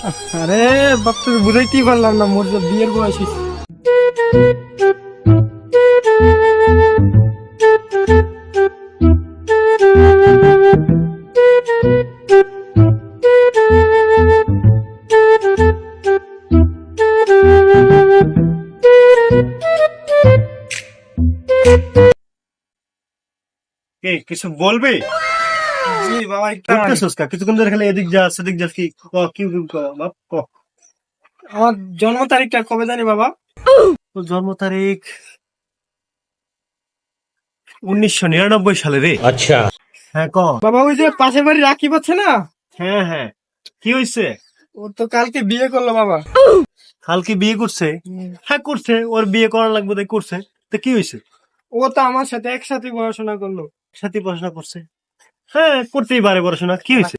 আরে বাপ, তুই বুঝাইতেই পারলাম না, মোর যে বিয়ের বয়স হয়েছে। কে কিছু বলবি? জি বাবা, একটা করতেছস কা কিছুক্ষণ ধরে খালি এদিক যা সেদিক যা, কি কি বাপ আমার জন্ম তারিখটা কবে জানি বাবা? তোর জন্ম তারিখ 1999 সালে রে। अच्छा। হ্যাঁ ক। বাবা, ওই যে পাশের বাড়ি রাকিব আছে না, হ্যাঁ হ্যাঁ, কি হয়েছে? ও তো কালকে বিয়ে করলো বাবা। কালকে বিয়ে করছে? হ্যাঁ করছে, ওর বিয়ে করা লাগবে তাই করছে। তো কি হয়েছে? ও তো আমার সাথে একসাথে পড়াশোনা করলো। সাথে পড়াশোনা করছে? হ্যাঁ করতেই পারে পড়াশোনা, কি হয়েছে?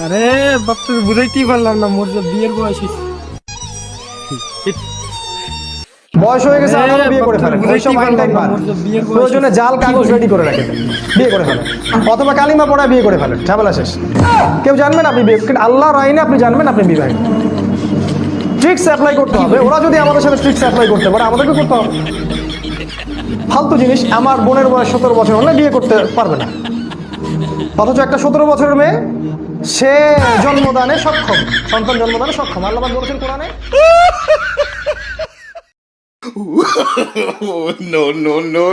আরে বাপ, তুই বুঝাইতেই পারলাম না, মোর যে বিয়ের বয়স হয়েছে। বয়স হয়ে গেছে, আবারও বিয়ে করে ফেলেন। ওইসব আইন টাইম বাদ। প্রয়োজনে জাল কাগজ রেডি করে রাখেন, বিয়ে করে ফেলেন, অথবা কালিমা পড়ায় বিয়ে করে ফেলেন, ঝামেলা শেষ। কেউ জানবেন আপনি বিয়ে, কিন্তু আল্লাহর আইনে আপনি জানবেন আপনি বিবাহিত। ট্রিক্স অ্যাপ্লাই করতে হবে। ওরা যদি আমাদের সাথে ট্রিক্স অ্যাপ্লাই করতে পারে, আমাদেরকে করতে হবে। ফালতু জিনিস। আমার বোনের বয়স 17 বছর হলে বিয়ে করতে পারবে না, অথচ একটা 17 বছরের মেয়ে, সে জন্মদানে সক্ষম, সন্তান জন্মদানে সক্ষম। আল্লাহ পাক বলেছেন কোরআনে। no, no, no.